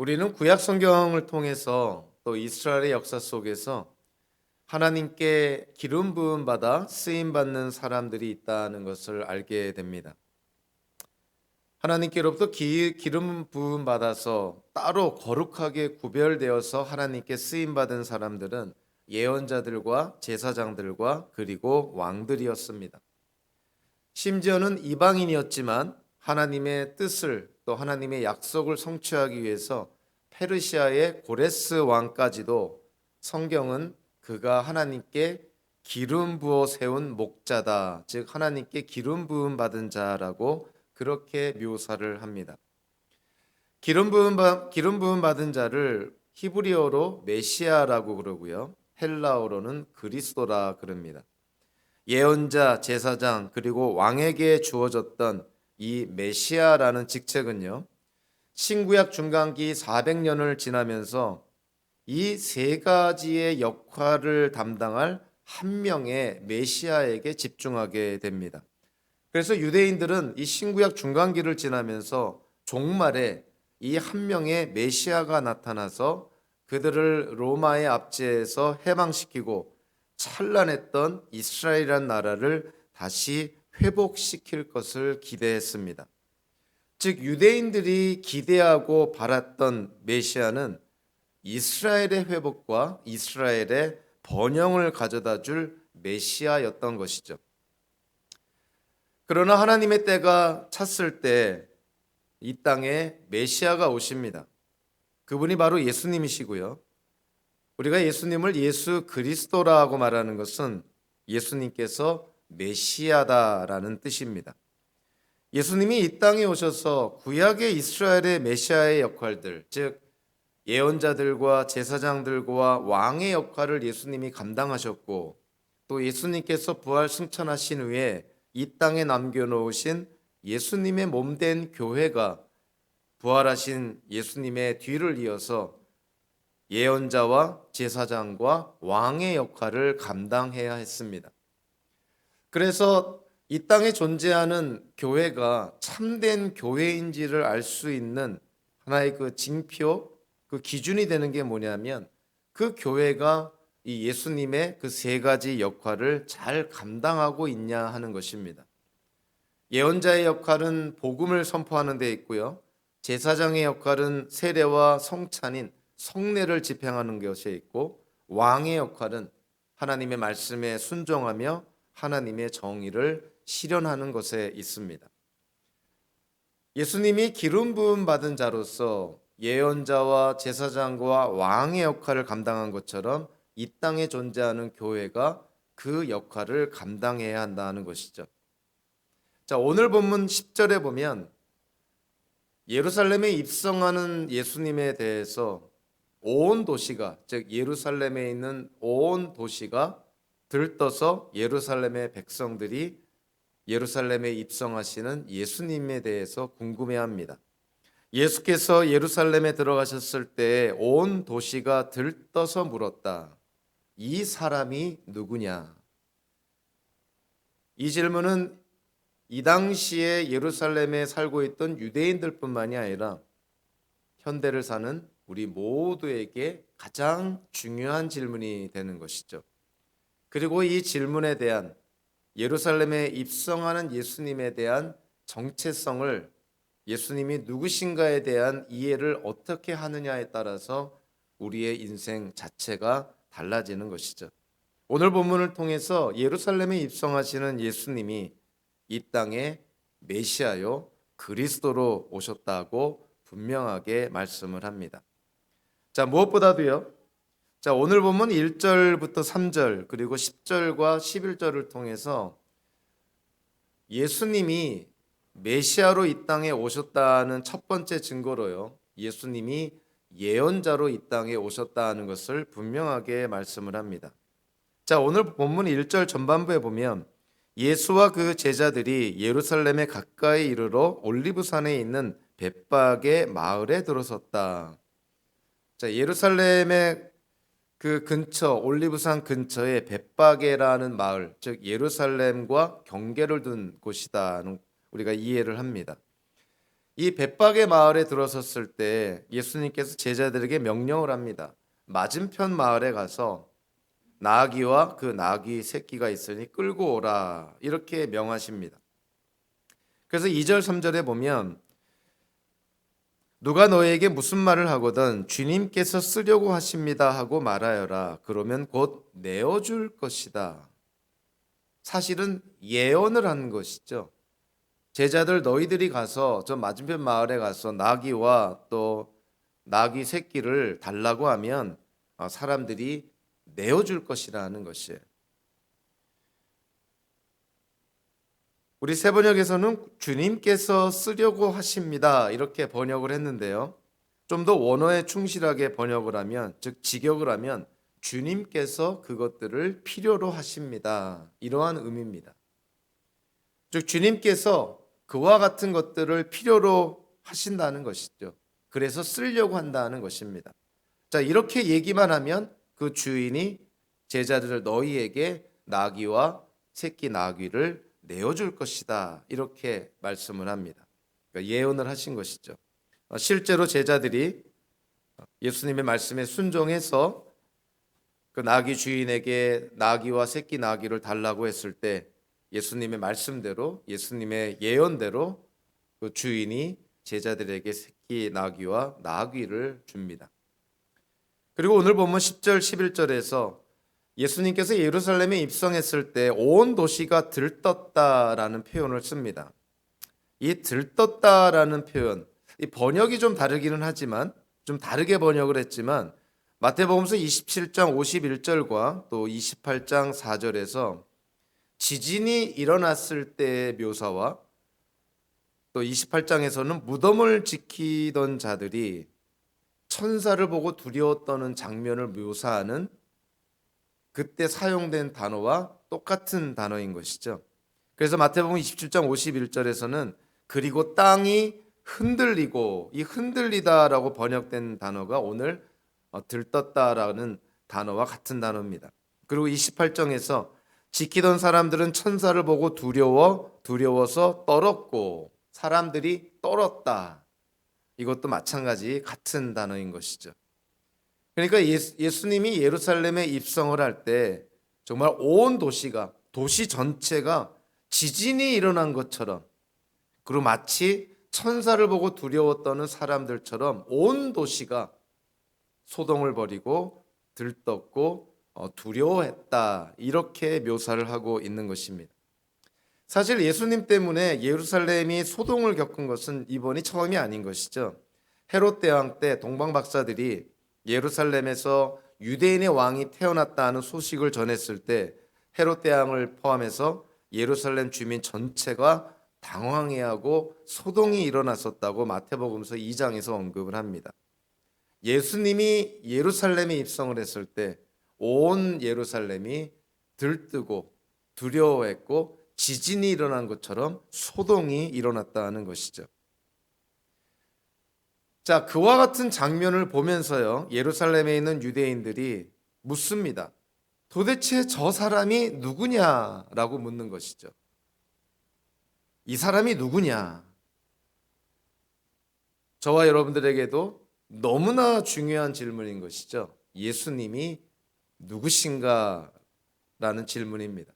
우리는 구약 성경을 통해서 또 이스라엘의 역사 속에서 하나님께 기름 부음 받아 쓰임 받는 사람들이 있다는 것을 알게 됩니다. 하나님께로부터 기름 부음 받아서 따로 거룩하게 구별되어서 하나님께 쓰임 받은 사람들은 예언자들과 제사장들과 그리고 왕들이었습니다. 심지어는 이방인이었지만 하나님의 뜻을 또 하나님의 약속을 성취하기 위해서 페르시아의 고레스 왕까지도 성경은 그가 하나님께 기름 부어 세운 목자다, 즉 하나님께 기름 부음 받은 자라고 그렇게 묘사를 합니다. 기름 부음 받은 자를 히브리어로 메시아라고 그러고요, 헬라어로는 그리스도라 그럽니다. 예언자, 제사장, 그리고 왕에게 주어졌던 이 메시아라는 직책은요, 신구약 중간기 400년을 지나면서 이 세 가지의 역할을 담당할 한 명의 메시아에게 집중하게 됩니다. 그래서 유대인들은 이 신구약 중간기를 지나면서 종말에 이 한 명의 메시아가 나타나서 그들을 로마의 압제에서 해방시키고 찬란했던 이스라엘이라는 나라를 다시 회복시킬 것을 기대했습니다. 즉 유대인들이 기대하고 바랐던 메시아는 이스라엘의 회복과 이스라엘의 번영을 가져다 줄 메시아였던 것이죠. 그러나 하나님의 때가 찼을 때 이 땅에 메시아가 오십니다. 그분이 바로 예수님이시고요. 우리가 예수님을 예수 그리스도라고 말하는 것은 예수님께서 메시아다라는 뜻입니다. 예수님이 이 땅에 오셔서 구약의 이스라엘의 메시아의 역할들, 즉 예언자들과 제사장들과 왕의 역할을 예수님이 감당하셨고, 또 예수님께서 부활 승천하신 후에 이 땅에 남겨놓으신 예수님의 몸된 교회가 부활하신 예수님의 뒤를 이어서 예언자와 제사장과 왕의 역할을 감당해야 했습니다. 그래서 이 땅에 존재하는 교회가 참된 교회인지를 알 수 있는 하나의 그 징표, 그 기준이 되는 게 뭐냐면 그 교회가 이 예수님의 그 세 가지 역할을 잘 감당하고 있냐 하는 것입니다. 예언자의 역할은 복음을 선포하는 데 있고요. 제사장의 역할은 세례와 성찬인 성례를 집행하는 것에 있고, 왕의 역할은 하나님의 말씀에 순종하며 하나님의 정의를 실현하는 것에 있습니다. 예수님이 기름 부음 받은 자로서 예언자와 제사장과 왕의 역할을 감당한 것처럼 이 땅에 존재하는 교회가 그 역할을 감당해야 한다는 것이죠. 자, 오늘 본문 10절에 보면 예루살렘에 입성하는 예수님에 대해서 온 도시가, 즉 예루살렘에 있는 온 도시가 들떠서 예루살렘의 백성들이 예루살렘에 입성하시는 예수님에 대해서 궁금해합니다. 예수께서 예루살렘에 들어가셨을 때 온 도시가 들떠서 물었다. 이 사람이 누구냐? 이 질문은 이 당시에 예루살렘에 살고 있던 유대인들뿐만이 아니라 현대를 사는 우리 모두에게 가장 중요한 질문이 되는 것이죠. 그리고 이 질문에 대한, 예루살렘에 입성하는 예수님에 대한 정체성을, 예수님이 누구신가에 대한 이해를 어떻게 하느냐에 따라서 우리의 인생 자체가 달라지는 것이죠. 오늘 본문을 통해서 예루살렘에 입성하시는 예수님이 이 땅에 메시아요 그리스도로 오셨다고 분명하게 말씀을 합니다. 자, 무엇보다도요, 자, 오늘 본문 1절부터 3절 그리고 10절과 11절을 통해서 예수님이 메시아로 이 땅에 오셨다는 첫 번째 증거로요, 예수님이 예언자로 이 땅에 오셨다는 것을 분명하게 말씀을 합니다. 자, 오늘 본문 1절 전반부에 보면 예수와 그 제자들이 예루살렘에 가까이 이르러 올리브산에 있는 벳박의 마을에 들어섰다. 자, 예루살렘의 그 근처, 올리브산 근처에 벳박에라는 마을, 즉 예루살렘과 경계를 둔 곳이다 우리가 이해를 합니다. 이 bet박의 마을에 들어섰을 때 예수님께서 제자들에게 명령을 합니다. 맞은편 마을에 가서 나귀와 그 나귀 새끼가 있으니 끌고 오라 이렇게 명하십니다. 그래서 2절 3절에 보면 누가 너에게 무슨 말을 하거든 주님께서 쓰려고 하십니다 하고 말하여라. 그러면 곧 내어줄 것이다. 사실은 예언을 한 것이죠. 제자들 너희들이 가서 저 맞은편 마을에 가서 나귀와 또 나귀 새끼를 달라고 하면 사람들이 내어줄 것이라는 것이에요. 우리 세번역에서는 주님께서 쓰려고 하십니다 이렇게 번역을 했는데요. 좀 더 원어에 충실하게 번역을 하면, 즉 직역을 하면 주님께서 그것들을 필요로 하십니다 이러한 의미입니다. 즉 주님께서 그와 같은 것들을 필요로 하신다는 것이죠. 그래서 쓰려고 한다는 것입니다. 자, 이렇게 얘기만 하면 그 주인이 제자들을 너희에게 나귀와 새끼 나귀를 내어줄 것이다 이렇게 말씀을 합니다. 그러니까 예언을 하신 것이죠. 실제로 제자들이 예수님의 말씀에 순종해서 그 나귀 주인에게 나귀와 새끼 나귀를 달라고 했을 때 예수님의 말씀대로 예수님의 예언대로 그 주인이 제자들에게 새끼 나귀와 나귀를 줍니다. 그리고 오늘 보면 10절 11절에서 예수님께서 예루살렘에 입성했을 때 온 도시가 들떴다라는 표현을 씁니다. 이 들떴다라는 표현, 이 번역이 좀 다르기는 하지만 좀 다르게 번역을 했지만 마태복음서 27장 51절과 또 28장 4절에서 지진이 일어났을 때의 묘사와 또 28장에서는 무덤을 지키던 자들이 천사를 보고 두려워 떠는 장면을 묘사하는 그때 사용된 단어와 똑같은 단어인 것이죠. 그래서 마태복음 27장 51절에서는 그리고 땅이 흔들리고, 이 흔들리다라고 번역된 단어가 오늘 들떴다라는 단어와 같은 단어입니다. 그리고 28장에서 지키던 사람들은 천사를 보고 두려워서 떨었고 사람들이 떨었다. 이것도 마찬가지 같은 단어인 것이죠. 그러니까 예수님이 예루살렘에 입성을 할 때 정말 온 도시가, 도시 전체가 지진이 일어난 것처럼, 그리고 마치 천사를 보고 두려워 떠는 사람들처럼 온 도시가 소동을 벌이고 들떴고 두려워했다 이렇게 묘사를 하고 있는 것입니다. 사실 예수님 때문에 예루살렘이 소동을 겪은 것은 이번이 처음이 아닌 것이죠. 헤롯 대왕 때 동방 박사들이 예루살렘에서 유대인의 왕이 태어났다는 소식을 전했을 때 헤롯 대왕을 포함해서 예루살렘 주민 전체가 당황해하고 소동이 일어났었다고 마태복음서 2장에서 언급을 합니다. 예수님이 예루살렘에 입성을 했을 때 온 예루살렘이 들뜨고 두려워했고 지진이 일어난 것처럼 소동이 일어났다는 것이죠. 자, 그와 같은 장면을 보면서요, 예루살렘에 있는 유대인들이 묻습니다. 도대체 저 사람이 누구냐라고 묻는 것이죠. 이 사람이 누구냐? 저와 여러분들에게도 너무나 중요한 질문인 것이죠. 예수님이 누구신가? 라는 질문입니다.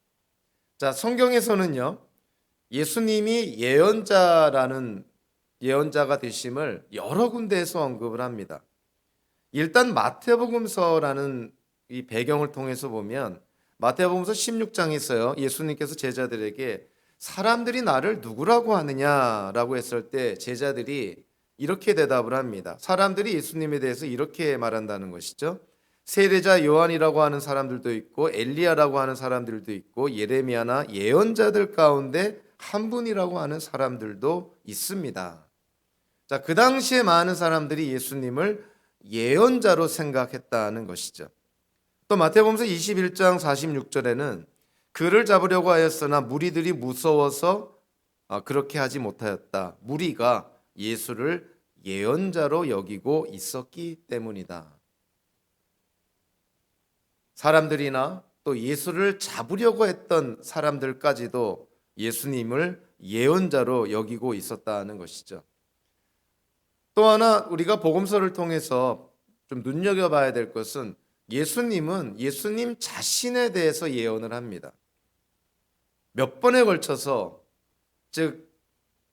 자, 성경에서는요, 예수님이 예언자가 되심을 여러 군데에서 언급을 합니다. 일단 마태복음서라는 이 배경을 통해서 보면 마태복음서 16장에서요, 예수님께서 제자들에게 사람들이 나를 누구라고 하느냐라고 했을 때 제자들이 이렇게 대답을 합니다. 사람들이 예수님에 대해서 이렇게 말한다는 것이죠. 세례자 요한이라고 하는 사람들도 있고 엘리야라고 하는 사람들도 있고 예레미야나 예언자들 가운데 한 분이라고 하는 사람들도 있습니다. 자, 그 당시에 많은 사람들이 예수님을 예언자로 생각했다는 것이죠. 또 마태복음서 21장 46절에는 그를 잡으려고 하였으나 무리들이 무서워서 그렇게 하지 못하였다. 무리가 예수를 예언자로 여기고 있었기 때문이다. 사람들이나 또 예수를 잡으려고 했던 사람들까지도 예수님을 예언자로 여기고 있었다는 것이죠. 또 하나 우리가 복음서를 통해서 좀 눈여겨봐야 될 것은 예수님은 예수님 자신에 대해서 예언을 합니다. 몇 번에 걸쳐서, 즉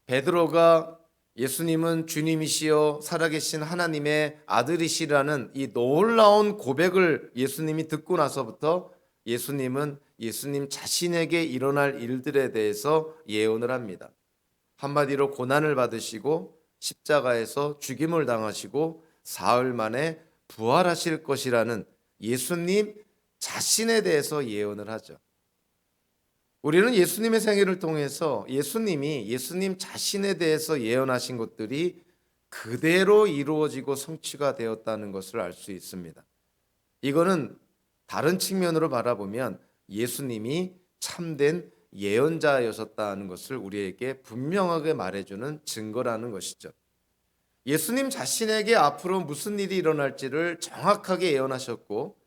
베드로가 예수님은 주님이시여 살아계신 하나님의 아들이시라는 이 놀라운 고백을 예수님이 듣고 나서부터 예수님은 예수님 자신에게 일어날 일들에 대해서 예언을 합니다. 한마디로 고난을 받으시고 십자가에서 죽임을 당하시고 사흘 만에 부활하실 것이라는 예수님 자신에 대해서 예언을 하죠. 우리는 예수님의 생애를 통해서 예수님이 예수님 자신에 대해서 예언하신 것들이 그대로 이루어지고 성취가 되었다는 것을 알 수 있습니다. 이거는 다른 측면으로 바라보면 예수님이 참된 예언자였었다는 것을 우리에게 분명하게 말해주는 증거라는 것이죠. 예수님 자신에게 앞으로 무슨 일이 일어날지를 정확하게 예언하셨고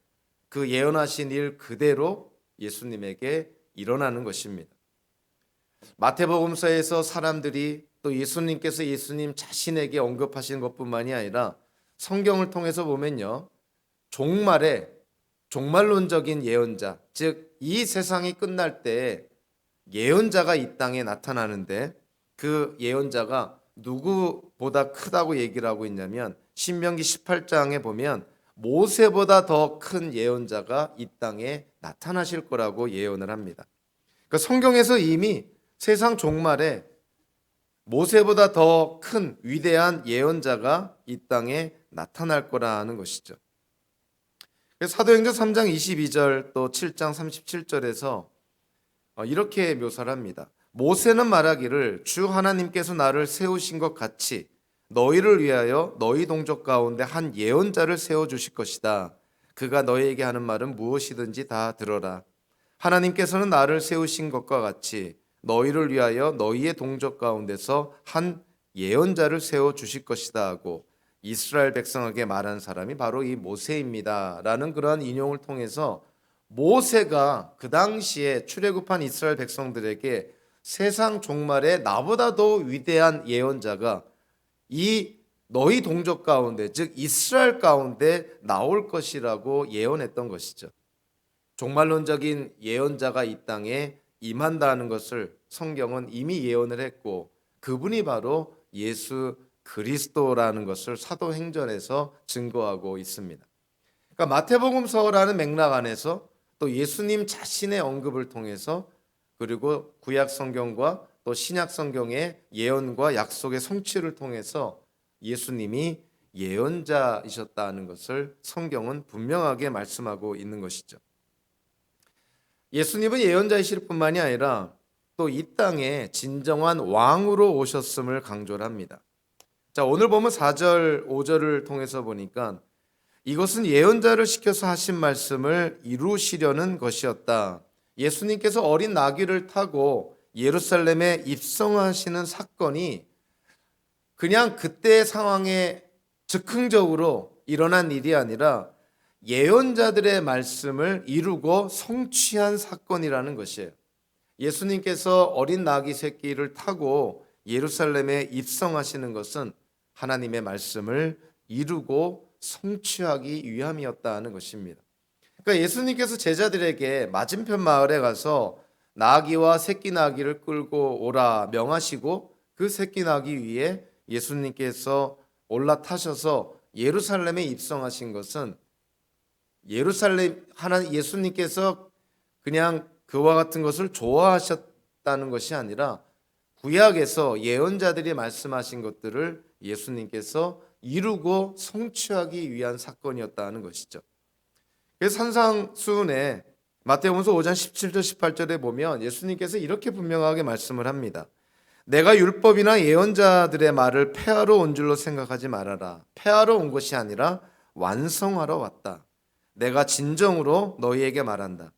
그 예언하신 일 그대로 예수님에게 일어나는 것입니다. 마태복음서에서 사람들이 또 예수님께서 예수님 자신에게 언급하신 것뿐만이 아니라 성경을 통해서 보면요, 종말론적인 예언자, 즉 이 세상이 끝날 때 예언자가 이 땅에 나타나는데 그 예언자가 누구보다 크다고 얘기를 하고 있냐면 신명기 18장에 보면 모세보다 더 큰 예언자가 이 땅에 나타나실 거라고 예언을 합니다. 그러니까 성경에서 이미 세상 종말에 모세보다 더 큰 위대한 예언자가 이 땅에 나타날 거라는 것이죠. 사도행전 3장 22절 또 7장 37절에서 이렇게 묘사를 합니다. 모세는 말하기를 주 하나님께서 나를 세우신 것 같이 너희를 위하여 너희 동족 가운데 한 예언자를 세워주실 것이다. 그가 너희에게 하는 말은 무엇이든지 다 들어라. 하나님께서는 나를 세우신 것과 같이 너희를 위하여 너희의 동족 가운데서 한 예언자를 세워주실 것이다 하고 이스라엘 백성에게 말한 사람이 바로 이 모세입니다 라는 그러한 인용을 통해서 모세가 그 당시에 출애굽한 이스라엘 백성들에게 세상 종말에 나보다 더 위대한 예언자가 이 너희 동족 가운데, 즉 이스라엘 가운데 나올 것이라고 예언했던 것이죠. 종말론적인 예언자가 이 땅에 임한다는 것을 성경은 이미 예언을 했고 그분이 바로 예수 그리스도라는 것을 사도행전에서 증거하고 있습니다. 그러니까 마태복음서라는 맥락 안에서 또 예수님 자신의 언급을 통해서 그리고 구약 성경과 또 신약 성경의 예언과 약속의 성취를 통해서 예수님이 예언자이셨다는 것을 성경은 분명하게 말씀하고 있는 것이죠. 예수님은 예언자이실 뿐만이 아니라 또 이 땅에 진정한 왕으로 오셨음을 강조를 합니다. 자, 오늘 보면 4절, 5절을 통해서 보니까 이것은 예언자를 시켜서 하신 말씀을 이루시려는 것이었다. 예수님께서 어린 나귀를 타고 예루살렘에 입성하시는 사건이 그냥 그때의 상황에 즉흥적으로 일어난 일이 아니라 예언자들의 말씀을 이루고 성취한 사건이라는 것이에요. 예수님께서 어린 나귀 새끼를 타고 예루살렘에 입성하시는 것은 하나님의 말씀을 이루고 성취하기 위함이었다는 것입니다. 그러니까 예수님께서 제자들에게 맞은편 마을에 가서 나귀와 새끼 나귀를 끌고 오라 명하시고 그 새끼 나귀 위에 예수님께서 올라타셔서 예루살렘에 입성하신 것은 예수님께서 그냥 그와 같은 것을 좋아하셨다는 것이 아니라 구약에서 예언자들이 말씀하신 것들을 예수님께서 이루고 성취하기 위한 사건이었다는 것이죠. 그래서 산상수훈에 마태복음서 5장 17절 18절에 보면 예수님께서 이렇게 분명하게 말씀을 합니다. 내가 율법이나 예언자들의 말을 폐하러 온 줄로 생각하지 말아라. 폐하러 온 것이 아니라 완성하러 왔다. 내가 진정으로 너희에게 말한다.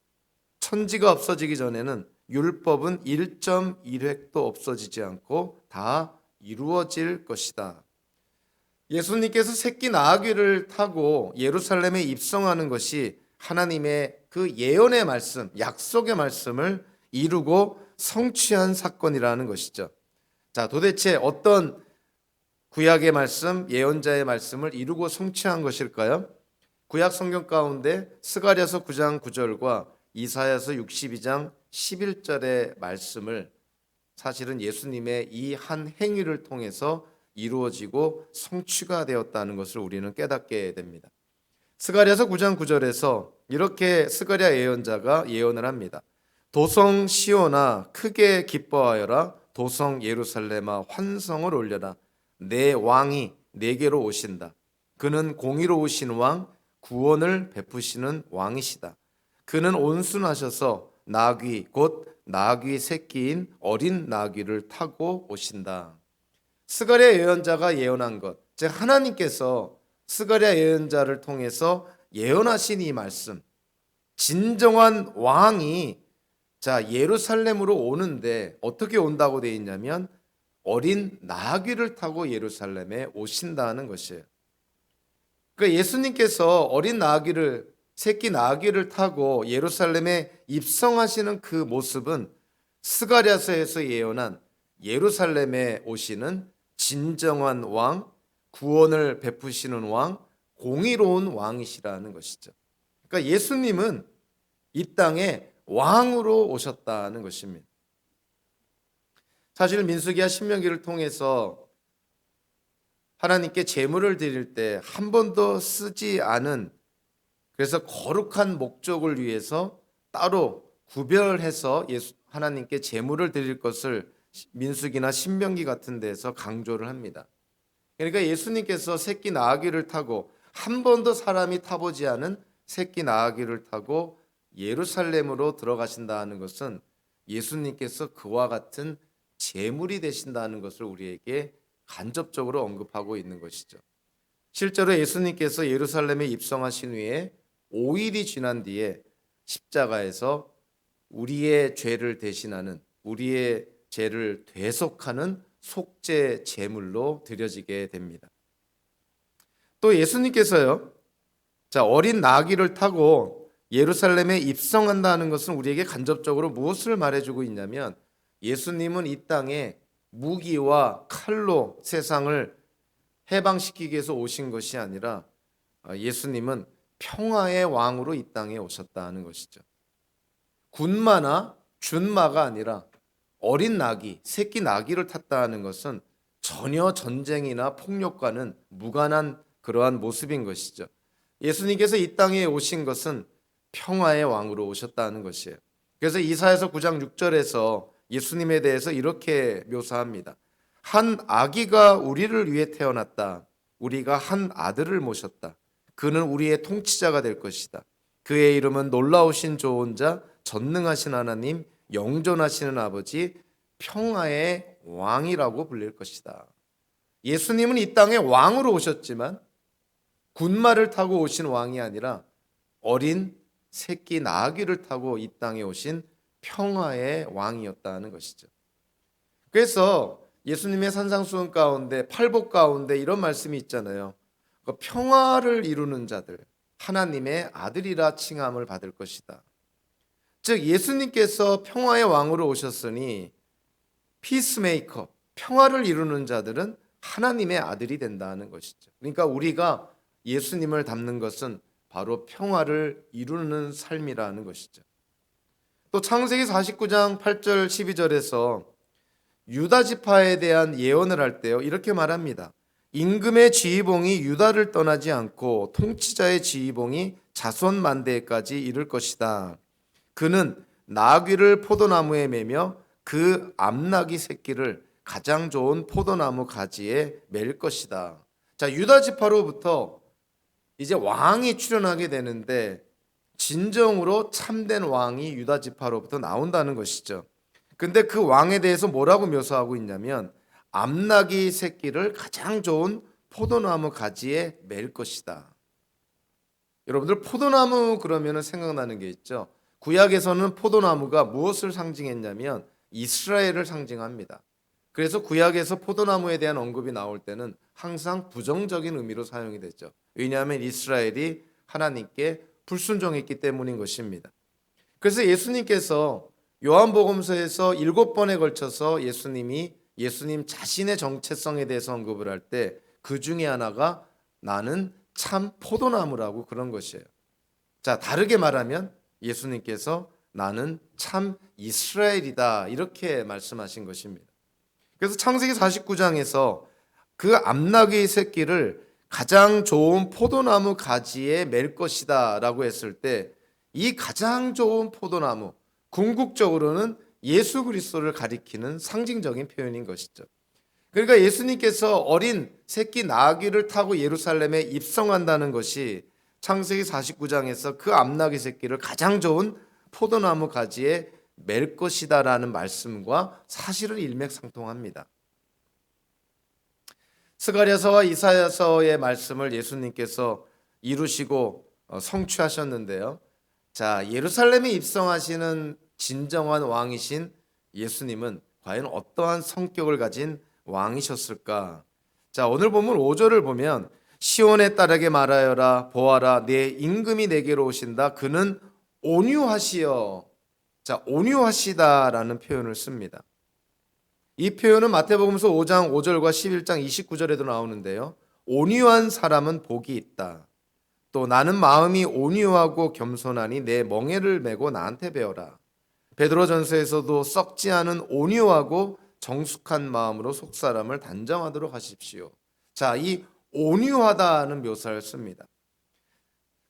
천지가 없어지기 전에는 율법은 1.1획도 없어지지 않고 다 이루어질 것이다. 예수님께서 새끼 나귀를 타고 예루살렘에 입성하는 것이 하나님의 그 예언의 말씀, 약속의 말씀을 이루고 성취한 사건이라는 것이죠. 자, 도대체 어떤 구약의 말씀, 예언자의 말씀을 이루고 성취한 것일까요? 구약 성경 가운데 스가랴서 9장 9절과 이사야서 62장 11절의 말씀을 사실은 예수님의 이 한 행위를 통해서 이루어지고 성취가 되었다는 것을 우리는 깨닫게 됩니다. 스가랴서 9장 9절에서 이렇게 스가랴 예언자가 예언을 합니다. 도성 시온아 크게 기뻐하여라. 도성 예루살렘아 환성을 올려라. 내 왕이 내게로 오신다. 그는 공의로우신 왕, 구원을 베푸시는 왕이시다. 그는 온순하셔서 나귀 곧 나귀 새끼인 어린 나귀를 타고 오신다. 스가랴 예언자가 예언한 것, 즉 하나님께서 스가랴 예언자를 통해서 예언하신 이 말씀, 진정한 왕이 예루살렘으로 오는데 어떻게 온다고 되어 있냐면 어린 나귀를 타고 예루살렘에 오신다는 것이에요. 그러니까 예수님께서 어린 나귀를 새끼 나귀를 타고 예루살렘에 입성하시는 그 모습은 스가랴서에서 예언한 예루살렘에 오시는 진정한 왕, 구원을 베푸시는 왕, 공의로운 왕이시라는 것이죠. 그러니까 예수님은 이 땅에 왕으로 오셨다는 것입니다. 사실 민수기와 신명기를 통해서 하나님께 제물을 드릴 때 한 번도 쓰지 않은, 그래서 거룩한 목적을 위해서 따로 구별해서 하나님께 제물을 드릴 것을 민수기나 신명기 같은 데서 강조를 합니다. 그러니까 예수님께서 새끼 나귀를 타고 한 번도 사람이 타보지 않은 새끼 나귀를 타고 예루살렘으로 들어가신다는 것은 예수님께서 그와 같은 제물이 되신다는 것을 우리에게 간접적으로 언급하고 있는 것이죠. 실제로 예수님께서 예루살렘에 입성하신 후에 5일이 지난 뒤에 십자가에서 우리의 죄를 대신하는, 우리의 죄를 대속하는 속죄 제물로 드려지게 됩니다. 또 예수님께서요, 어린 나귀를 타고 예루살렘에 입성한다는 것은 우리에게 간접적으로 무엇을 말해주고 있냐면 예수님은 이 땅에 무기와 칼로 세상을 해방시키기 위해서 오신 것이 아니라 예수님은 평화의 왕으로 이 땅에 오셨다는 것이죠. 군마나 준마가 아니라 어린 나귀, 새끼 나귀를 탔다는 것은 전혀 전쟁이나 폭력과는 무관한 그러한 모습인 것이죠. 예수님께서 이 땅에 오신 것은 평화의 왕으로 오셨다는 것이에요. 그래서 이사야서 9장 6절에서 예수님에 대해서 이렇게 묘사합니다. 한 아기가 우리를 위해 태어났다. 우리가 한 아들을 모셨다. 그는 우리의 통치자가 될 것이다. 그의 이름은 놀라우신 조언자, 전능하신 하나님, 영존하시는 아버지, 평화의 왕이라고 불릴 것이다. 예수님은 이 땅에 왕으로 오셨지만 군마를 타고 오신 왕이 아니라 어린 새끼 나귀를 타고 이 땅에 오신 평화의 왕이었다는 것이죠. 그래서 예수님의 산상수훈 가운데 팔복 가운데 이런 말씀이 있잖아요. 평화를 이루는 자들 하나님의 아들이라 칭함을 받을 것이다. 즉 예수님께서 평화의 왕으로 오셨으니 피스메이커, 평화를 이루는 자들은 하나님의 아들이 된다는 것이죠. 그러니까 우리가 예수님을 닮는 것은 바로 평화를 이루는 삶이라는 것이죠. 또 창세기 49장 8절 12절에서 유다 지파에 대한 예언을 할 때요 이렇게 말합니다. 임금의 지휘봉이 유다를 떠나지 않고 통치자의 지휘봉이 자손 만대까지 이를 것이다. 그는 나귀를 포도나무에 매며 그 암나귀 새끼를 가장 좋은 포도나무 가지에 맬 것이다. 유다 지파로부터 이제 왕이 출현하게 되는데 진정으로 참된 왕이 유다 지파로부터 나온다는 것이죠. 근데 그 왕에 대해서 뭐라고 묘사하고 있냐면 암나귀 새끼를 가장 좋은 포도나무 가지에 맬 것이다. 여러분들 포도나무 그러면 생각나는 게 있죠. 구약에서는 포도나무가 무엇을 상징했냐면 이스라엘을 상징합니다. 그래서 구약에서 포도나무에 대한 언급이 나올 때는 항상 부정적인 의미로 사용이 되죠. 왜냐하면 이스라엘이 하나님께 불순종했기 때문인 것입니다. 그래서 예수님께서 요한복음서에서 7번에 걸쳐서 예수님이 예수님 자신의 정체성에 대해서 언급을 할 때 그 중에 하나가 나는 참 포도나무라고 그런 것이에요. 자, 다르게 말하면 예수님께서 나는 참 이스라엘이다 이렇게 말씀하신 것입니다. 그래서 창세기 49장에서 그 암나귀의 새끼를 가장 좋은 포도나무 가지에 맬 것이다 라고 했을 때 이 가장 좋은 포도나무, 궁극적으로는 예수 그리스도를 가리키는 상징적인 표현인 것이죠. 그러니까 예수님께서 어린 새끼 나귀를 타고 예루살렘에 입성한다는 것이 창세기 49장에서 그 암나귀 새끼를 가장 좋은 포도나무 가지에 맬 것이다라는 말씀과 사실은 일맥상통합니다. 스가랴서와 이사야서의 말씀을 예수님께서 이루시고 성취하셨는데요. 자, 예루살렘에 입성하시는 진정한 왕이신 예수님은 과연 어떠한 성격을 가진 왕이셨을까? 자, 오늘 본문 5절을 보면 시온의 딸에게 말하여라 보아라 내 임금이 내게로 오신다 그는 온유하시여. 자, 온유하시다라는 표현을 씁니다. 이 표현은 마태복음서 5장 5절과 11장 29절에도 나오는데요. 온유한 사람은 복이 있다. 또 나는 마음이 온유하고 겸손하니 내 멍에를 메고 나한테 배워라. 베드로전서에서도 썩지 않은 온유하고 정숙한 마음으로 속사람을 단정하도록 하십시오. 자, 이 온유하다는 묘사를 씁니다.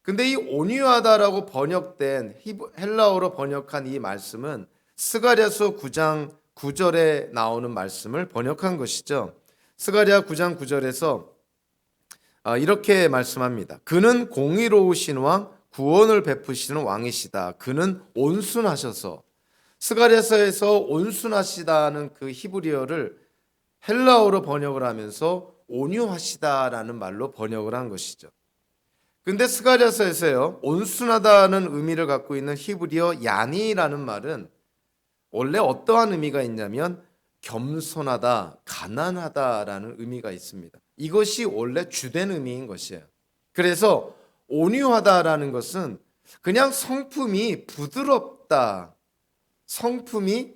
근데 이 온유하다라고 번역된 헬라어로 번역한 이 말씀은 스가랴서 9장 9절에 나오는 말씀을 번역한 것이죠. 스가랴 9장 9절에서 이렇게 말씀합니다. 그는 공의로우신 왕, 구원을 베푸시는 왕이시다. 그는 온순하셔서. 스가랴서에서 온순하시다는 그 히브리어를 헬라어로 번역을 하면서 온유하시다라는 말로 번역을 한 것이죠. 근데 스가랴서에서요, 온순하다는 의미를 갖고 있는 히브리어 야니라는 말은 원래 어떠한 의미가 있냐면 겸손하다, 가난하다라는 의미가 있습니다. 이것이 원래 주된 의미인 것이에요. 그래서 온유하다라는 것은 그냥 성품이 부드럽다, 성품이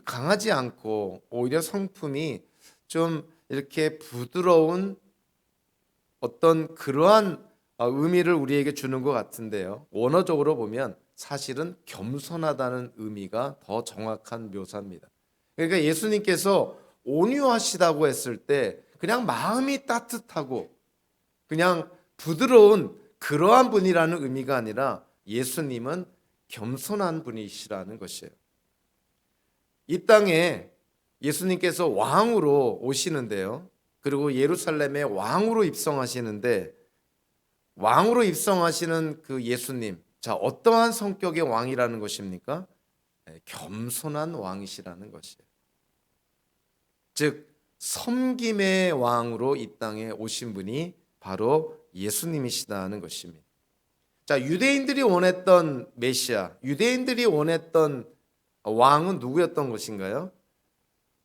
강하지 않고 오히려 성품이 좀 이렇게 부드러운 어떤 그러한 의미를 우리에게 주는 것 같은데요. 원어적으로 보면 사실은 겸손하다는 의미가 더 정확한 묘사입니다. 그러니까 예수님께서 온유하시다고 했을 때 그냥 마음이 따뜻하고 그냥 부드러운 그러한 분이라는 의미가 아니라 예수님은 겸손한 분이시라는 것이에요. 이 땅에 예수님께서 왕으로 오시는데요. 그리고 예루살렘에 왕으로 입성하시는데 왕으로 입성하시는 그 예수님, 자, 어떠한 성격의 왕이라는 것입니까? 겸손한 왕이시라는 것이에요. 즉 섬김의 왕으로 이 땅에 오신 분이 바로 예수님이시다는 것입니다. 자, 유대인들이 원했던 메시아, 유대인들이 원했던 왕은 누구였던 것인가요?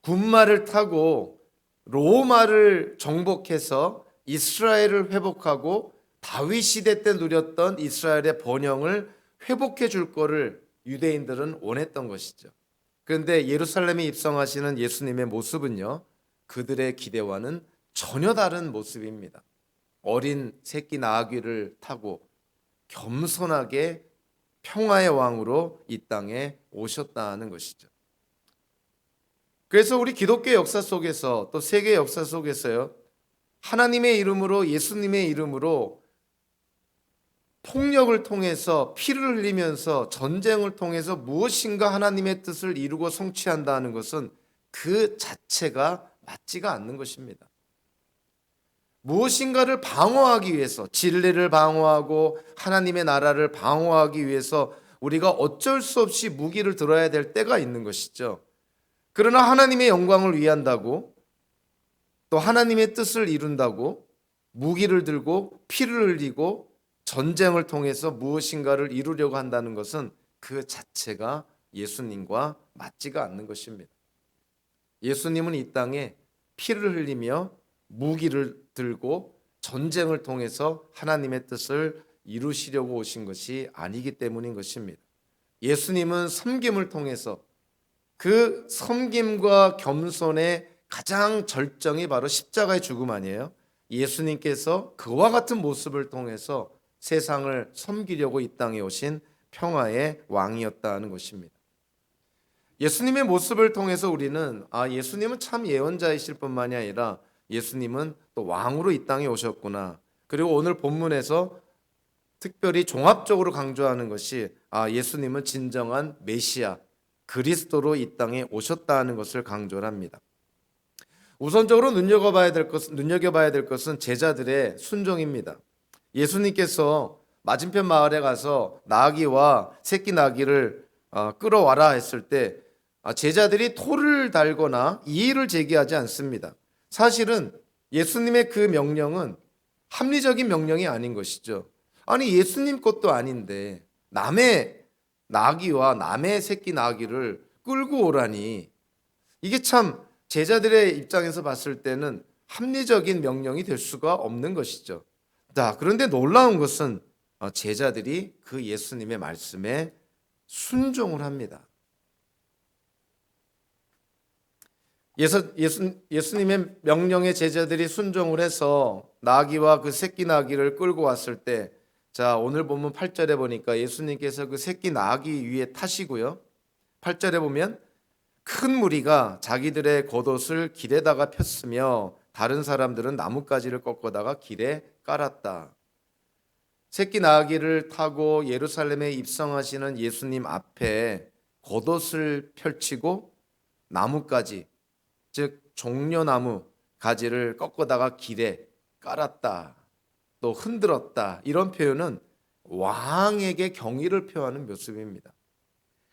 군마를 타고 로마를 정복해서 이스라엘을 회복하고 다윗 시대 때 누렸던 이스라엘의 번영을 회복해 줄 거를 유대인들은 원했던 것이죠. 그런데 예루살렘에 입성하시는 예수님의 모습은요, 그들의 기대와는 전혀 다른 모습입니다. 어린 새끼 나귀를 타고 겸손하게 평화의 왕으로 이 땅에 오셨다는 것이죠. 그래서 우리 기독교 역사 속에서 또 세계 역사 속에서요, 하나님의 이름으로 예수님의 이름으로 폭력을 통해서 피를 흘리면서 전쟁을 통해서 무엇인가 하나님의 뜻을 이루고 성취한다는 것은 그 자체가 맞지가 않는 것입니다. 무엇인가를 방어하기 위해서 진리를 방어하고 하나님의 나라를 방어하기 위해서 우리가 어쩔 수 없이 무기를 들어야 될 때가 있는 것이죠. 그러나 하나님의 영광을 위한다고 또 하나님의 뜻을 이룬다고 무기를 들고 피를 흘리고 전쟁을 통해서 무엇인가를 이루려고 한다는 것은 그 자체가 예수님과 맞지가 않는 것입니다. 예수님은 이 땅에 피를 흘리며 무기를 들고 전쟁을 통해서 하나님의 뜻을 이루시려고 오신 것이 아니기 때문인 것입니다. 예수님은 섬김을 통해서 그 섬김과 겸손의 가장 절정이 바로 십자가의 죽음 아니에요? 예수님께서 그와 같은 모습을 통해서 세상을 섬기려고 이 땅에 오신 평화의 왕이었다는 것입니다. 예수님의 모습을 통해서 우리는 예수님은 참 예언자이실 뿐만이 아니라 예수님은 또 왕으로 이 땅에 오셨구나. 그리고 오늘 본문에서 특별히 종합적으로 강조하는 것이 예수님은 진정한 메시아 그리스도로 이 땅에 오셨다는 것을 강조를 합니다. 우선적으로 눈여겨봐야 될 것은 제자들의 순종입니다. 예수님께서 맞은편 마을에 가서 나귀와 새끼 나귀를 끌어와라 했을 때 제자들이 토를 달거나 이의를 제기하지 않습니다. 사실은 예수님의 그 명령은 합리적인 명령이 아닌 것이죠. 아니 예수님 것도 아닌데 남의 나귀와 남의 새끼 나귀를 끌고 오라니, 이게 참 제자들의 입장에서 봤을 때는 합리적인 명령이 될 수가 없는 것이죠. 그런데 놀라운 것은 제자들이 그 예수님의 말씀에 순종을 합니다. 예수님의 명령에 제자들이 순종을 해서 나귀와 그 새끼 나귀를 끌고 왔을 때, 오늘 본문 8절에 보니까 예수님께서 그 새끼 나귀 위에 타시고요. 8절에 보면 큰 무리가 자기들의 겉옷을 길에다가 폈으며 다른 사람들은 나뭇가지를 꺾어다가 길에 깔았다. 새끼 나귀를 타고 예루살렘에 입성하시는 예수님 앞에 겉옷을 펼치고 나뭇가지, 즉 종려나무 가지를 꺾어다가 길에 깔았다, 또 흔들었다, 이런 표현은 왕에게 경의를 표하는 모습입니다.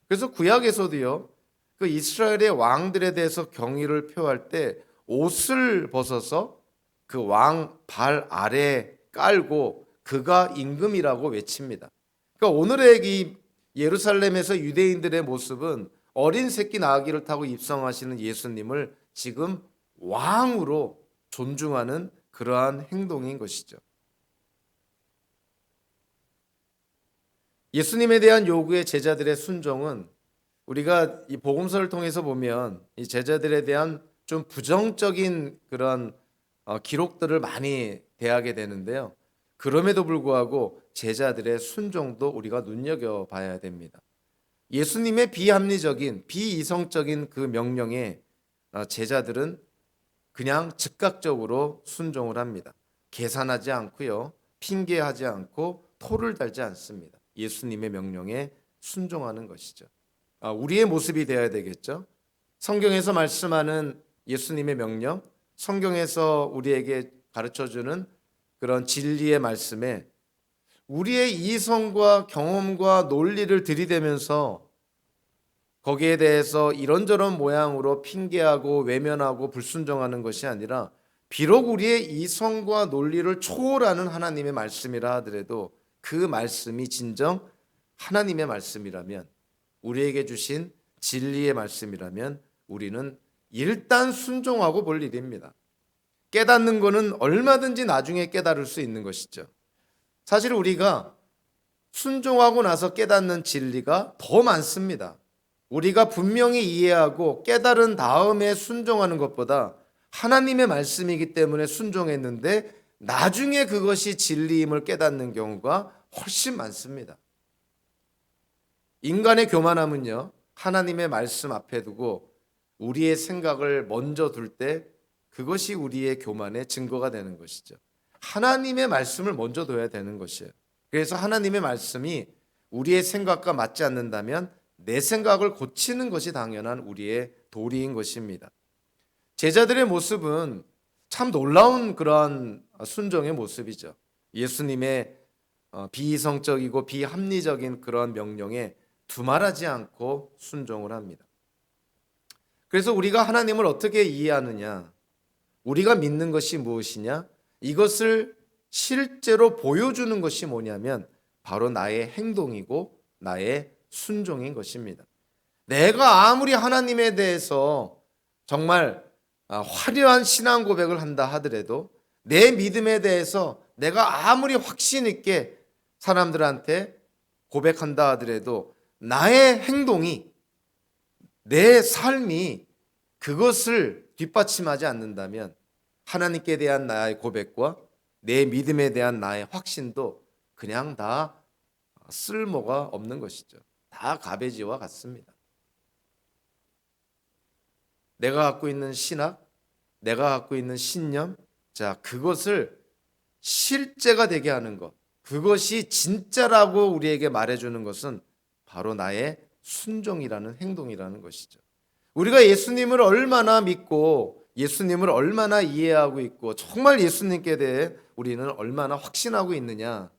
그래서 구약에서도요, 그 이스라엘의 왕들에 대해서 경의를 표할 때 옷을 벗어서 그 왕 발 아래 깔고 그가 임금이라고 외칩니다. 그러니까 오늘의 이 예루살렘에서 유대인들의 모습은 어린 새끼 나귀를 타고 입성하시는 예수님을 지금 왕으로 존중하는 그러한 행동인 것이죠. 예수님에 대한 요구의 제자들의 순종은 우리가 이 복음서를 통해서 보면 이 제자들에 대한 좀 부정적인 그런 기록들을 많이 대하게 되는데요. 그럼에도 불구하고 제자들의 순종도 우리가 눈여겨봐야 됩니다. 예수님의 비합리적인 비이성적인 그 명령에 제자들은 그냥 즉각적으로 순종을 합니다. 계산하지 않고요, 핑계하지 않고 토를 달지 않습니다. 예수님의 명령에 순종하는 것이죠. 우리의 모습이 되어야 되겠죠. 성경에서 말씀하는 예수님의 명령, 성경에서 우리에게 가르쳐주는 그런 진리의 말씀에 우리의 이성과 경험과 논리를 들이대면서 거기에 대해서 이런저런 모양으로 핑계하고 외면하고 불순종하는 것이 아니라, 비록 우리의 이성과 논리를 초월하는 하나님의 말씀이라 하더라도 그 말씀이 진정 하나님의 말씀이라면, 우리에게 주신 진리의 말씀이라면 우리는 일단 순종하고 볼 일입니다. 깨닫는 것은 얼마든지 나중에 깨달을 수 있는 것이죠. 사실 우리가 순종하고 나서 깨닫는 진리가 더 많습니다. 우리가 분명히 이해하고 깨달은 다음에 순종하는 것보다 하나님의 말씀이기 때문에 순종했는데 나중에 그것이 진리임을 깨닫는 경우가 훨씬 많습니다. 인간의 교만함은요, 하나님의 말씀 앞에 두고 우리의 생각을 먼저 둘 때 그것이 우리의 교만의 증거가 되는 것이죠. 하나님의 말씀을 먼저 둬야 되는 것이에요. 그래서 하나님의 말씀이 우리의 생각과 맞지 않는다면 내 생각을 고치는 것이 당연한 우리의 도리인 것입니다. 제자들의 모습은 참 놀라운 그러한 순종의 모습이죠. 예수님의 비이성적이고 비합리적인 그런 명령에 두말하지 않고 순종을 합니다. 그래서 우리가 하나님을 어떻게 이해하느냐, 우리가 믿는 것이 무엇이냐, 이것을 실제로 보여주는 것이 뭐냐면 바로 나의 행동이고 나의 순종인 것입니다. 내가 아무리 하나님에 대해서 정말 화려한 신앙 고백을 한다 하더라도, 내 믿음에 대해서 내가 아무리 확신 있게 사람들한테 고백한다 하더라도 나의 행동이, 내 삶이 그것을 뒷받침하지 않는다면 하나님께 대한 나의 고백과 내 믿음에 대한 나의 확신도 그냥 다 쓸모가 없는 것이죠. 다 가베지와 같습니다. 내가 갖고 있는 신학, 내가 갖고 있는 신념, 자, 그것을 실제가 되게 하는 것, 그것이 진짜라고 우리에게 말해주는 것은 바로 나의 순종이라는 행동이라는 것이죠. 우리가 예수님을 얼마나 믿고 예수님을 얼마나 이해하고 있고 정말 예수님께 대해 우리는 얼마나 확신하고 있느냐,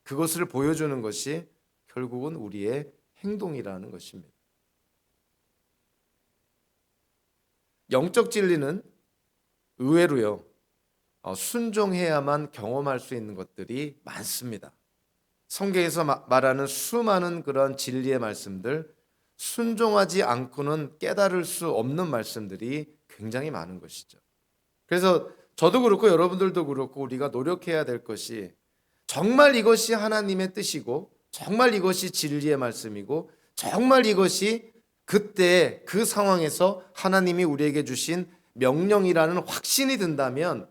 그것을 보여주는 것이 결국은 우리의 행동이라는 것입니다. 영적 진리는 의외로요, 순종해야만 경험할 수 있는 것들이 많습니다. 성경에서 말하는 수많은 그런 진리의 말씀들, 순종하지 않고는 깨달을 수 없는 말씀들이 굉장히 많은 것이죠. 그래서 저도 그렇고 여러분들도 그렇고 우리가 노력해야 될 것이, 정말 이것이 하나님의 뜻이고 정말 이것이 진리의 말씀이고 정말 이것이 그때 그 상황에서 하나님이 우리에게 주신 명령이라는 확신이 든다면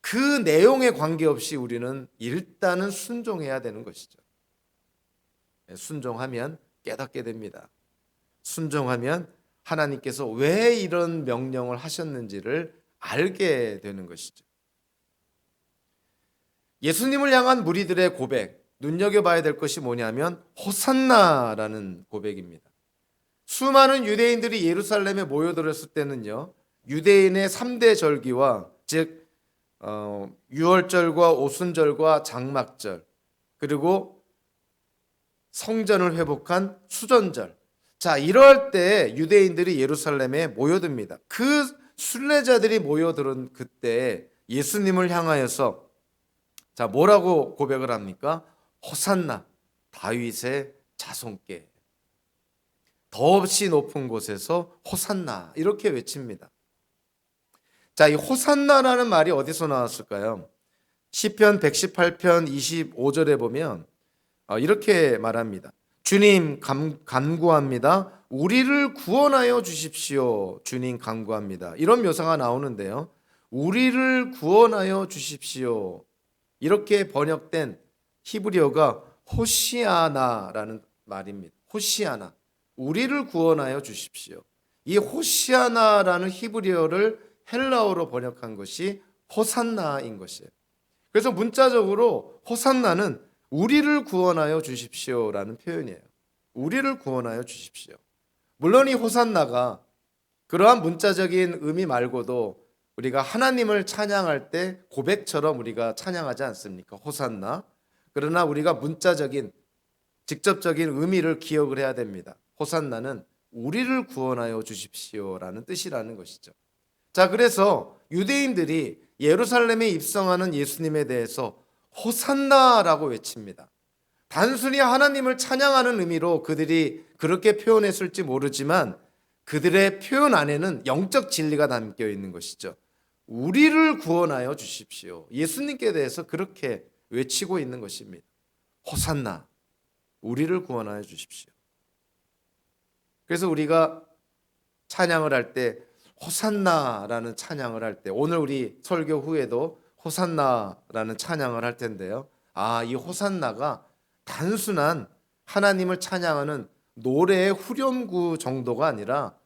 그 내용에 관계없이 우리는 일단은 순종해야 되는 것이죠. 순종하면 깨닫게 됩니다. 순종하면 하나님께서 왜 이런 명령을 하셨는지를 알게 되는 것이죠. 예수님을 향한 무리들의 고백, 눈여겨봐야 될 것이 뭐냐면 호산나라는 고백입니다. 수많은 유대인들이 예루살렘에 모여들었을 때는요, 유대인의 3대 절기와 즉 유월절과 오순절과 장막절, 그리고 성전을 회복한 수전절, 자, 이럴 때 유대인들이 예루살렘에 모여듭니다. 그 순례자들이 모여들은 그때 예수님을 향하여서 자, 뭐라고 고백을 합니까? 호산나, 다윗의 자손께, 더없이 높은 곳에서 호산나, 이렇게 외칩니다. 자, 이 호산나라는 말이 어디서 나왔을까요? 시편 118편 25절에 보면 이렇게 말합니다. 주님 간구합니다. 우리를 구원하여 주십시오. 주님 간구합니다. 이런 묘사가 나오는데요, 우리를 구원하여 주십시오, 이렇게 번역된 히브리어가 호시아나라는 말입니다. 호시아나, 우리를 구원하여 주십시오. 이 호시아나라는 히브리어를 헬라어로 번역한 것이 호산나인 것이에요. 그래서 문자적으로 호산나는 우리를 구원하여 주십시오라는 표현이에요. 우리를 구원하여 주십시오. 물론 이 호산나가 그러한 문자적인 의미 말고도 우리가 하나님을 찬양할 때 고백처럼 우리가 찬양하지 않습니까? 호산나. 그러나 우리가 문자적인 직접적인 의미를 기억을 해야 됩니다. 호산나는 우리를 구원하여 주십시오라는 뜻이라는 것이죠. 자, 그래서 유대인들이 예루살렘에 입성하는 예수님에 대해서 호산나라고 외칩니다. 단순히 하나님을 찬양하는 의미로 그들이 그렇게 표현했을지 모르지만 그들의 표현 안에는 영적 진리가 담겨 있는 것이죠. 우리를 구원하여 주십시오. 예수님께 대해서 그렇게 외치고 있는 것입니다. 호산나, 우리를 구원하여 주십시오. 그래서 우리가 찬양을 할 때 호산나라는 찬양을 할 때, 오늘 우리 설교 후에도 호산나라는 찬양을 할 텐데요, 이 호산나가 단순한 하나님을 찬양하는 노래의 후렴구 정도가 아니라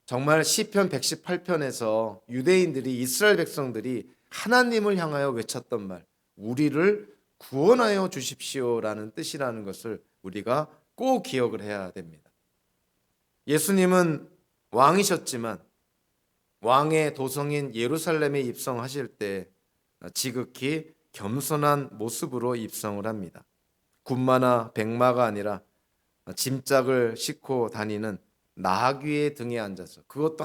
정말 시편 118편에서 유대인들이, 이스라엘 백성들이 하나님을 향하여 외쳤던 말, 우리를 구원하여 주십시오라는 뜻이라는 것을 우리가 꼭 기억을 해야 됩니다. 예수님은 왕이셨지만 왕의 도성인 예루살렘에 입성하실 때 지극히 겸손한 모습으로 입성을 합니다. 군마나 백마가 아니라 짐짝을 싣고 다니는 나귀의 등에 앉아서, 그것도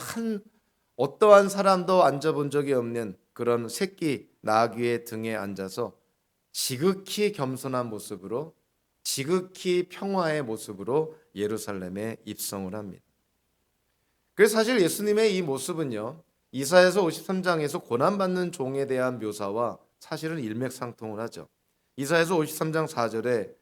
어떠한 사람도 앉아본 적이 없는 그런 새끼 나귀의 등에 앉아서 지극히 겸손한 모습으로, 지극히 평화의 모습으로 예루살렘에 입성을 합니다. 그래서 사실 예수님의 이 모습은요, 이사야서 53장에서 고난받는 종에 대한 묘사와 사실은 일맥상통을 하죠. 이사야서 53장 4절에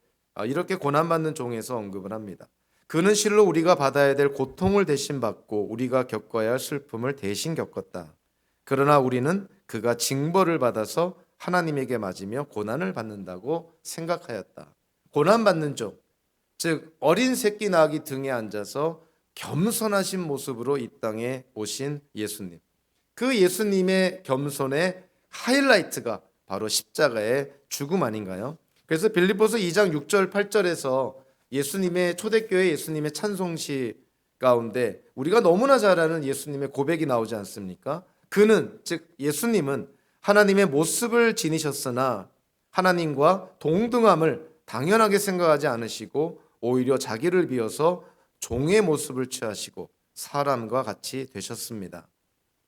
이렇게 고난받는 종에서 언급을 합니다. 그는 실로 우리가 받아야 될 고통을 대신 받고 우리가 겪어야 할 슬픔을 대신 겪었다. 그러나 우리는 그가 징벌을 받아서 하나님에게 맞으며 고난을 받는다고 생각하였다. 고난받는 종, 즉 어린 새끼 나귀 등에 앉아서 겸손하신 모습으로 이 땅에 오신 예수님. 그 예수님의 겸손의 하이라이트가 바로 십자가의 죽음 아닌가요? 그래서 빌립보서 2장 6절 8절에서 예수님의 초대교회 예수님의 찬송시 가운데 우리가 너무나 잘 아는 예수님의 고백이 나오지 않습니까? 그는 즉 예수님은 하나님의 모습을 지니셨으나 하나님과 동등함을 당연하게 생각하지 않으시고 오히려 자기를 비워서 종의 모습을 취하시고 사람과 같이 되셨습니다.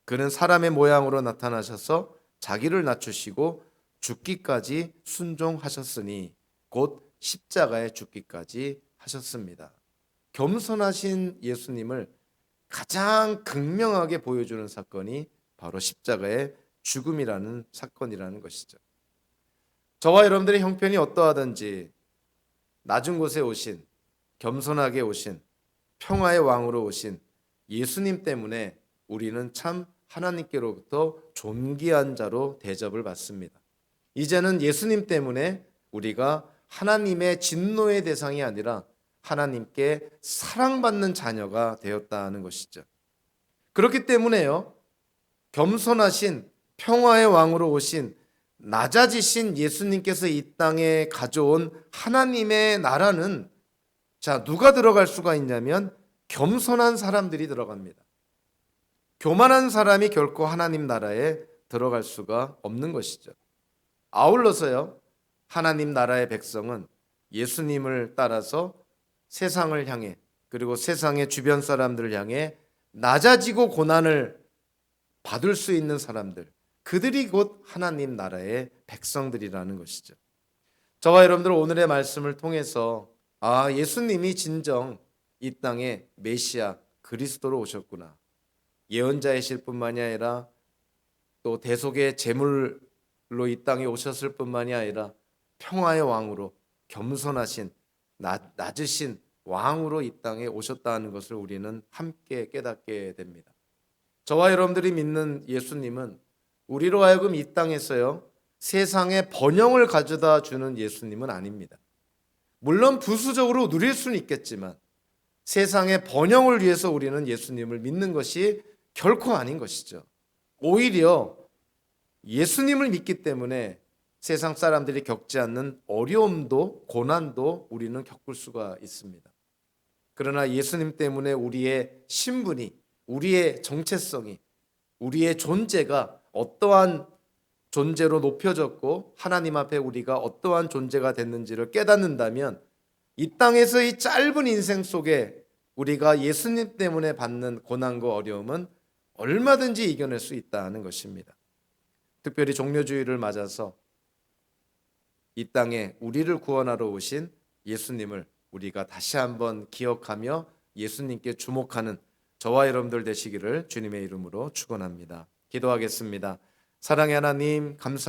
그는 사람의 모양으로 나타나셔서 자기를 낮추시고 죽기까지 순종하셨으니 곧 십자가에 죽기까지 하셨습니다. 겸손하신 예수님을 가장 극명하게 보여주는 사건이 바로 십자가의 죽음이라는 사건이라는 것이죠. 저와 여러분들의 형편이 어떠하든지 낮은 곳에 오신, 겸손하게 오신, 평화의 왕으로 오신 예수님 때문에 우리는 참 하나님께로부터 존귀한 자로 대접을 받습니다. 이제는 예수님 때문에 우리가 하나님의 진노의 대상이 아니라 하나님께 사랑받는 자녀가 되었다는 것이죠. 그렇기 때문에요, 겸손하신 평화의 왕으로 오신 낮아지신 예수님께서 이 땅에 가져온 하나님의 나라는 누가 들어갈 수가 있냐면 겸손한 사람들이 들어갑니다. 교만한 사람이 결코 하나님 나라에 들어갈 수가 없는 것이죠. 아울러서요, 하나님 나라의 백성은 예수님을 따라서 세상을 향해 그리고 세상의 주변 사람들을 향해 낮아지고 고난을 받을 수 있는 사람들, 그들이 곧 하나님 나라의 백성들이라는 것이죠. 저와 여러분들 오늘의 말씀을 통해서 예수님이 진정 이 땅에 메시아 그리스도로 오셨구나. 예언자이실 뿐만이 아니라 또 대속의 제물로 이 땅에 오셨을 뿐만이 아니라 평화의 왕으로 겸손하신 낮으신 왕으로 이 땅에 오셨다는 것을 우리는 함께 깨닫게 됩니다. 저와 여러분들이 믿는 예수님은 우리로 하여금 이 땅에서요 세상에 번영을 가져다 주는 예수님은 아닙니다. 물론 부수적으로 누릴 수는 있겠지만 세상의 번영을 위해서 우리는 예수님을 믿는 것이 결코 아닌 것이죠. 오히려 예수님을 믿기 때문에 세상 사람들이 겪지 않는 어려움도 고난도 우리는 겪을 수가 있습니다. 그러나 예수님 때문에 우리의 신분이, 우리의 정체성이, 우리의 존재가 어떠한 존재로 높여졌고 하나님 앞에 우리가 어떠한 존재가 됐는지를 깨닫는다면 이 땅에서 이 짧은 인생 속에 우리가 예수님 때문에 받는 고난과 어려움은 얼마든지 이겨낼 수 있다는 것입니다. 특별히 종료주의를 맞아서 이 땅에 우리를 구원하러 오신 예수님을 우리가 다시 한번 기억하며 예수님께 주목하는 저와 여러분들 되시기를 주님의 이름으로 축원합니다. 기도하겠습니다. 사랑의 하나님, 감사합니다.